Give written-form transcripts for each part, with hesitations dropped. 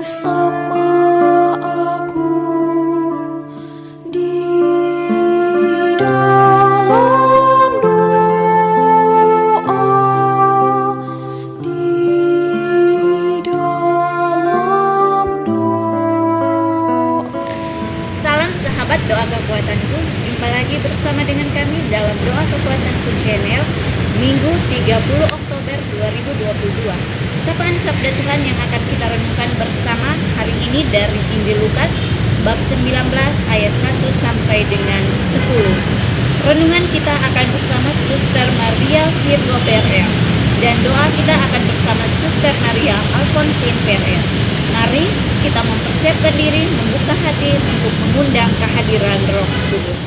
bersama aku di dalam doa, di dalam doa. Salam sahabat doa kekuatanku, jumpa lagi bersama dengan kami dalam doa kekuatanku channel Minggu 30 Oktober 2022. Sapaan sabda Tuhan yang akan kita renungkan bersama hari ini dari Injil Lukas bab 19 ayat 1 sampai dengan 10. Renungan kita akan bersama Suster Maria Virgo PRL dan doa kita akan bersama Suster Maria Alfonsin PRL. Mari kita mempersiapkan diri, membuka hati untuk mengundang kehadiran Roh Kudus.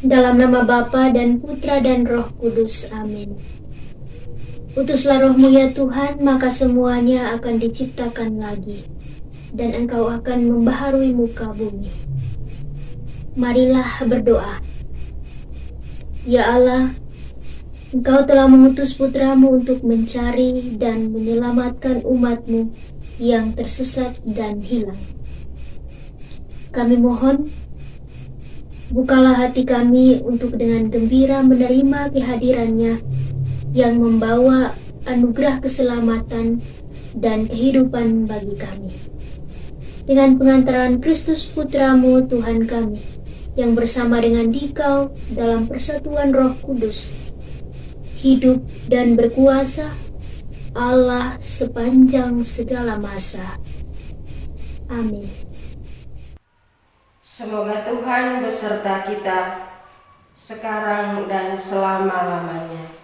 Dalam nama Bapa dan Putra dan Roh Kudus. Amin. Utuslah Roh-Mu ya Tuhan, maka semuanya akan diciptakan lagi, dan Engkau akan membaharui muka bumi. Marilah berdoa. Ya Allah, Engkau telah mengutus Putra-Mu untuk mencari dan menyelamatkan umat-Mu yang tersesat dan hilang. Kami mohon, bukalah hati kami untuk dengan gembira menerima kehadirannya yang membawa anugerah keselamatan dan kehidupan bagi kami. Dengan pengantaran Kristus Putra-Mu Tuhan kami, yang bersama dengan Dikau dalam persatuan Roh Kudus, hidup dan berkuasa Allah sepanjang segala masa. Amin. Semoga Tuhan beserta kita sekarang dan selama-lamanya.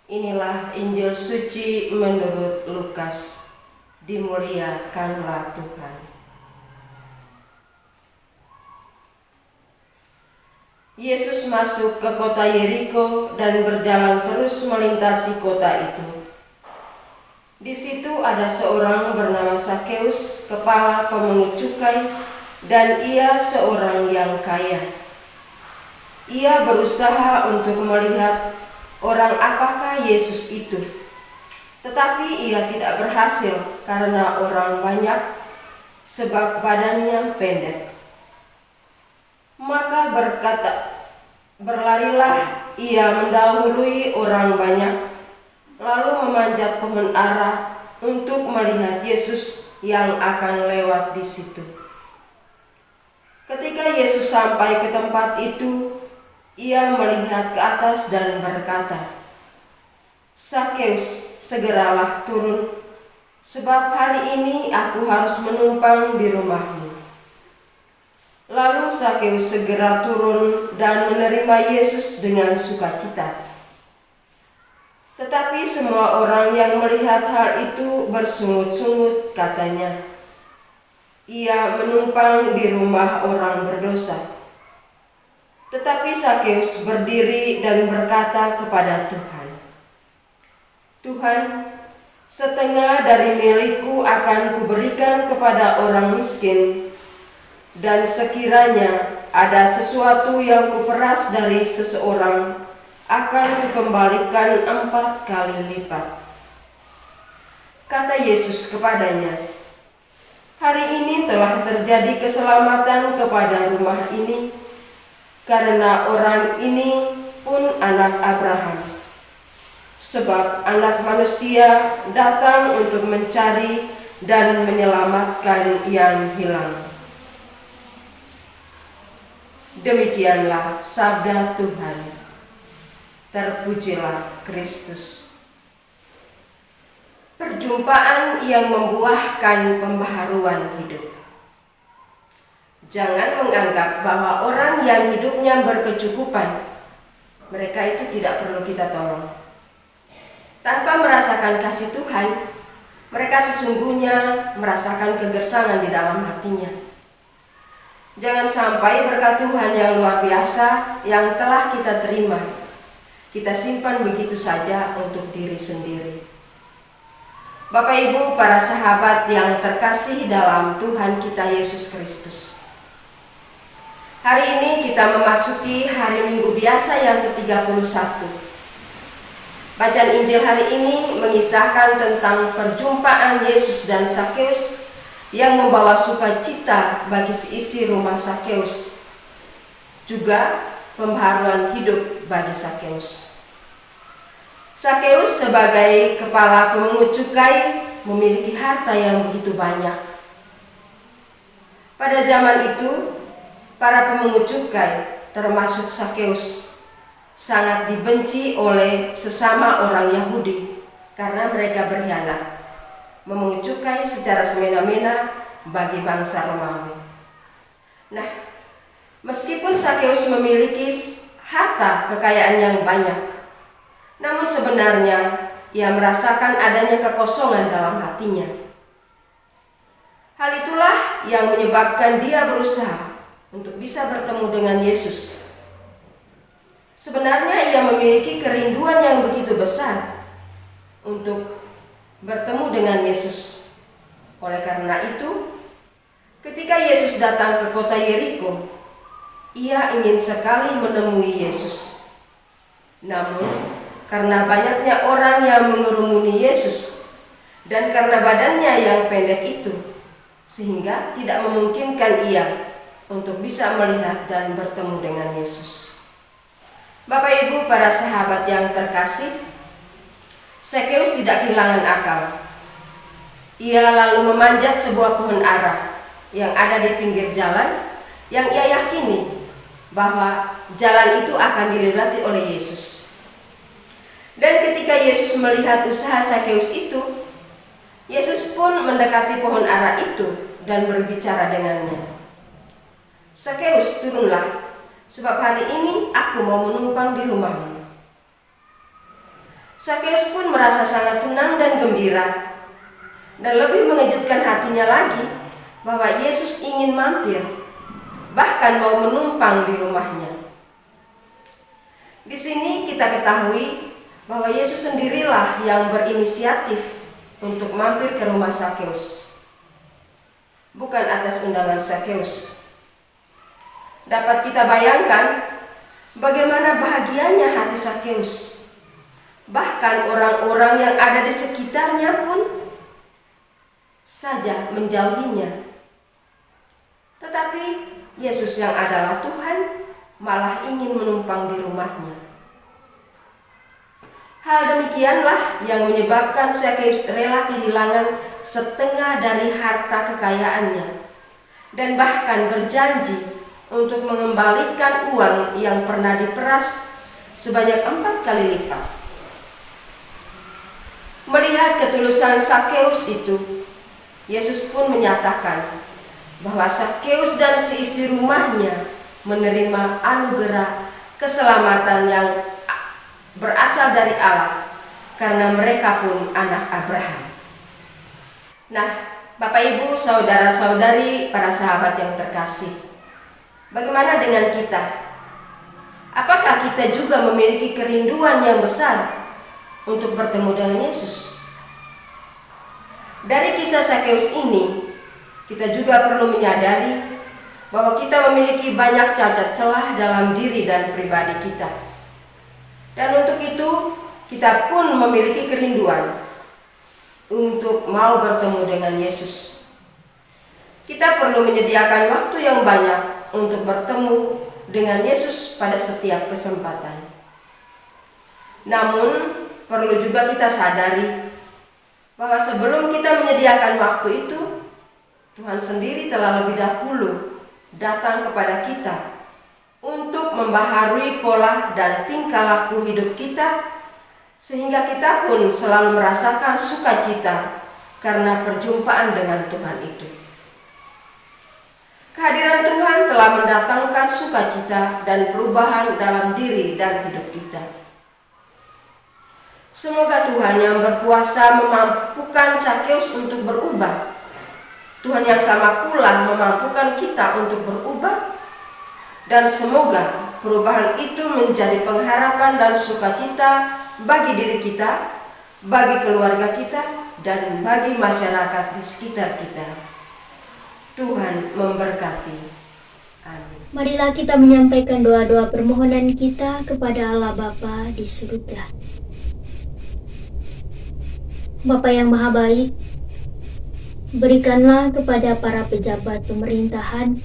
Inilah Injil suci menurut Lukas. Dimuliakanlah Tuhan. Yesus masuk ke kota Yeriko dan berjalan terus melintasi kota itu. Di situ ada seorang bernama Sakeus, kepala pemungut cukai, dan ia seorang yang kaya. Ia berusaha untuk melihat orang apakah Yesus itu, tetapi ia tidak berhasil karena orang banyak, sebab badannya pendek. Maka berlarilah ia mendahului orang banyak, lalu memanjat pohon ara untuk melihat Yesus yang akan lewat di situ. Ketika Yesus sampai ke tempat itu, ia melihat ke atas dan berkata, "Sakeus, segeralah turun, sebab hari ini aku harus menumpang di rumahmu." Lalu Sakeus segera turun dan menerima Yesus dengan sukacita. Tetapi semua orang yang melihat hal itu bersungut-sungut, katanya, "Ia menumpang di rumah orang berdosa." Tetapi Sakeus berdiri dan berkata kepada Tuhan, "Tuhan, setengah dari milikku akan kuberikan kepada orang miskin, dan sekiranya ada sesuatu yang kuperas dari seseorang, akan kukembalikan 4 kali lipat." Kata Yesus kepadanya, "Hari ini telah terjadi keselamatan kepada rumah ini, karena orang ini pun anak Abraham. Sebab Anak Manusia datang untuk mencari dan menyelamatkan yang hilang." Demikianlah sabda Tuhan. Terpujilah Kristus. Perjumpaan yang membuahkan pembaharuan hidup. Jangan menganggap bahwa orang yang hidupnya berkecukupan, mereka itu tidak perlu kita tolong. Tanpa merasakan kasih Tuhan, mereka sesungguhnya merasakan kegersangan di dalam hatinya. Jangan sampai berkat Tuhan yang luar biasa yang telah kita terima, kita simpan begitu saja untuk diri sendiri. Bapak Ibu, para sahabat yang terkasih dalam Tuhan kita Yesus Kristus, hari ini kita memasuki hari Minggu biasa yang ke-31. Bacaan Injil hari ini mengisahkan tentang perjumpaan Yesus dan Sakeus yang membawa sukacita bagi seisi rumah Sakeus, juga pembaharuan hidup bagi Sakeus. Sakeus sebagai kepala pemungut cukai memiliki harta yang begitu banyak. Pada zaman itu, para pemungut cukai, termasuk Sakeus, sangat dibenci oleh sesama orang Yahudi karena mereka berkhianat, memungut cukai secara semena-mena bagi bangsa Romawi. Nah, meskipun Sakeus memiliki harta kekayaan yang banyak, namun sebenarnya ia merasakan adanya kekosongan dalam hatinya. Hal itulah yang menyebabkan dia berusaha untuk bisa bertemu dengan Yesus. Sebenarnya ia memiliki kerinduan yang begitu besar untuk bertemu dengan Yesus. Oleh karena itu, ketika Yesus datang ke kota Yeriko, ia ingin sekali menemui Yesus. Namun, karena banyaknya orang yang mengerumuni Yesus dan karena badannya yang pendek itu, sehingga tidak memungkinkan ia untuk bisa melihat dan bertemu dengan Yesus. Bapak Ibu, para sahabat yang terkasih, Sakeus tidak kehilangan akal. Ia lalu memanjat sebuah pohon ara yang ada di pinggir jalan, yang ia yakini bahwa jalan itu akan dilewati oleh Yesus. Dan ketika Yesus melihat usaha Sakeus itu, Yesus pun mendekati pohon ara itu dan berbicara dengannya. "Sakeus, turunlah, sebab hari ini aku mau menumpang di rumahmu." Sakeus pun merasa sangat senang dan gembira, dan lebih mengejutkan hatinya lagi bahwa Yesus ingin mampir, bahkan mau menumpang di rumahnya. Di sini kita ketahui bahwa Yesus sendirilah yang berinisiatif untuk mampir ke rumah Sakeus, bukan atas undangan Sakeus. Dapat kita bayangkan bagaimana bahagianya hati Sakeus. Bahkan orang-orang yang ada di sekitarnya pun saja menjauhinya. Tetapi Yesus yang adalah Tuhan malah ingin menumpang di rumahnya. Hal demikianlah yang menyebabkan Zakheus rela kehilangan setengah dari harta kekayaannya dan bahkan berjanji untuk mengembalikan uang yang pernah diperas sebanyak 4 kali lipat. Melihat ketulusan Zakheus itu, Yesus pun menyatakan bahwa Zakheus dan seisi rumahnya menerima anugerah keselamatan yang berasal dari Allah karena mereka pun anak Abraham. Nah, Bapak Ibu, saudara-saudari, para sahabat yang terkasih, bagaimana dengan kita? Apakah kita juga memiliki kerinduan yang besar untuk bertemu dengan Yesus? Dari kisah Zakheus ini, kita juga perlu menyadari bahwa kita memiliki banyak cacat celah dalam diri dan pribadi kita. Dan untuk itu, kita pun memiliki kerinduan untuk mau bertemu dengan Yesus. Kita perlu menyediakan waktu yang banyak untuk bertemu dengan Yesus pada setiap kesempatan. Namun, perlu juga kita sadari bahwa sebelum kita menyediakan waktu itu, Tuhan sendiri telah lebih dahulu datang kepada kita untuk membaharui pola dan tingkah laku hidup kita, sehingga kita pun selalu merasakan sukacita karena perjumpaan dengan Tuhan itu. Kehadiran Tuhan telah mendatangkan sukacita dan perubahan dalam diri dan hidup kita. Semoga Tuhan yang berkuasa memampukan Zakheus untuk berubah. Tuhan yang sama pula memampukan kita untuk berubah. Dan semoga perubahan itu menjadi pengharapan dan sukacita bagi diri kita, bagi keluarga kita, dan bagi masyarakat di sekitar kita. Tuhan memberkati. Amin. Marilah kita menyampaikan doa-doa permohonan kita kepada Allah Bapa di surga. Bapa yang Maha Baik, berikanlah kepada para pejabat pemerintahan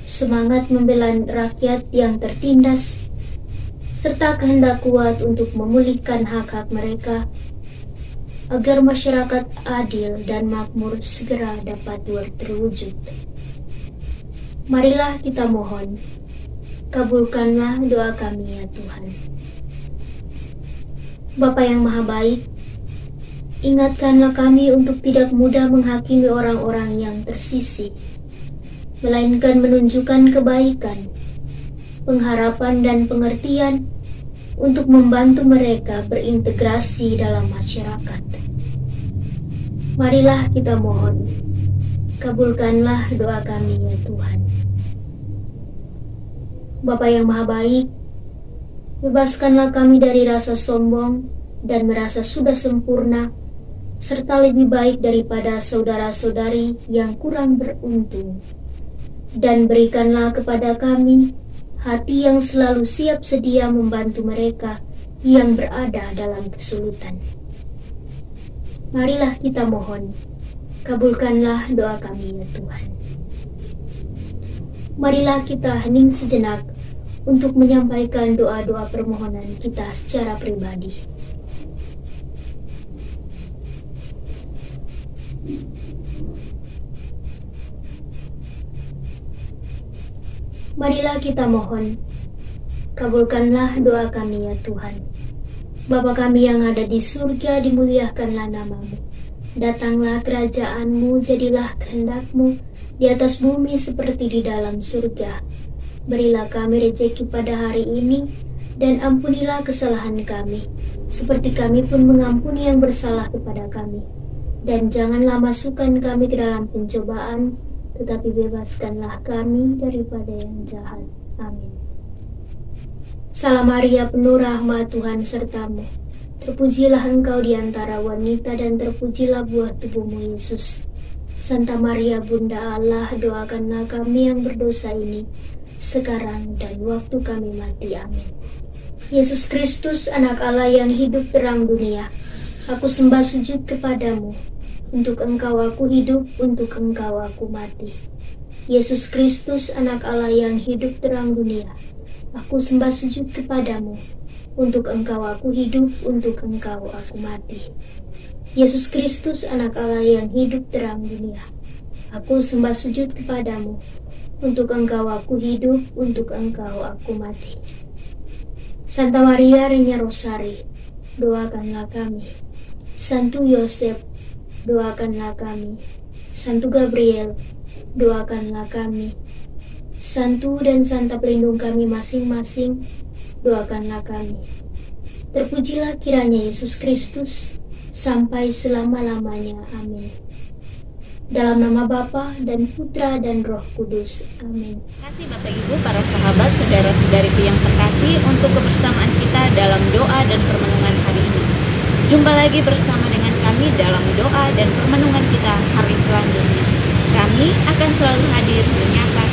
semangat membela rakyat yang tertindas, serta kehendak kuat untuk memulihkan hak-hak mereka, agar masyarakat adil dan makmur segera dapat terwujud. Marilah kita mohon, kabulkanlah doa kami ya Tuhan. Bapa yang Maha Baik, ingatkanlah kami untuk tidak mudah menghakimi orang-orang yang tersisih, melainkan menunjukkan kebaikan, pengharapan dan pengertian untuk membantu mereka berintegrasi dalam masyarakat. Marilah kita mohon, kabulkanlah doa kami ya Tuhan. Bapa yang Maha Baik, bebaskanlah kami dari rasa sombong dan merasa sudah sempurna, serta lebih baik daripada saudara-saudari yang kurang beruntung. Dan berikanlah kepada kami hati yang selalu siap sedia membantu mereka yang berada dalam kesulitan. Marilah kita mohon, kabulkanlah doa kami ya Tuhan. Marilah kita hening sejenak untuk menyampaikan doa-doa permohonan kita secara pribadi. Marilah kita mohon, kabulkanlah doa kami ya Tuhan. Bapa kami yang ada di surga, dimuliakanlah namamu. Datanglah kerajaan-Mu, jadilah kehendak-Mu di atas bumi seperti di dalam surga. Berilah kami rejeki pada hari ini, dan ampunilah kesalahan kami, seperti kami pun mengampuni yang bersalah kepada kami. Dan janganlah masukkan kami ke dalam pencobaan, tetapi bebaskanlah kami daripada yang jahat. Amin. Salam Maria, penuh rahmat, Tuhan sertamu. Terpujilah engkau di antara wanita, dan terpujilah buah tubuhmu Yesus. Santa Maria, Bunda Allah, doakanlah kami yang berdosa ini, sekarang dan waktu kami mati. Amin. Yesus Kristus, anak Allah yang hidup terang dunia, aku sembah sujud kepadamu. Untuk engkau aku hidup, untuk engkau aku mati. Yesus Kristus, anak Allah yang hidup terang dunia, aku sembah sujud kepadamu. Untuk Engkau aku hidup, untuk Engkau aku mati. Yesus Kristus, anak Allah yang hidup terang dunia, aku sembah sujud kepadamu. Untuk Engkau aku hidup, untuk Engkau aku mati. Santa Maria Reina Rosari, doakanlah kami. Santo Yosef, doakanlah kami. Santo Gabriel, doakanlah kami. Santu dan Santa pelindung kami masing-masing, doakanlah kami. Terpujilah kiranya Yesus Kristus sampai selama-lamanya. Amin. Dalam nama Bapa dan Putra dan Roh Kudus. Amin. Terima kasih Bapak Ibu, para sahabat, saudara-saudariku yang terkasih untuk kebersamaan kita dalam doa dan permenungan hari ini. Jumpa lagi bersama dengan kami dalam doa dan permenungan kita hari selanjutnya. Kami akan selalu hadir menyapa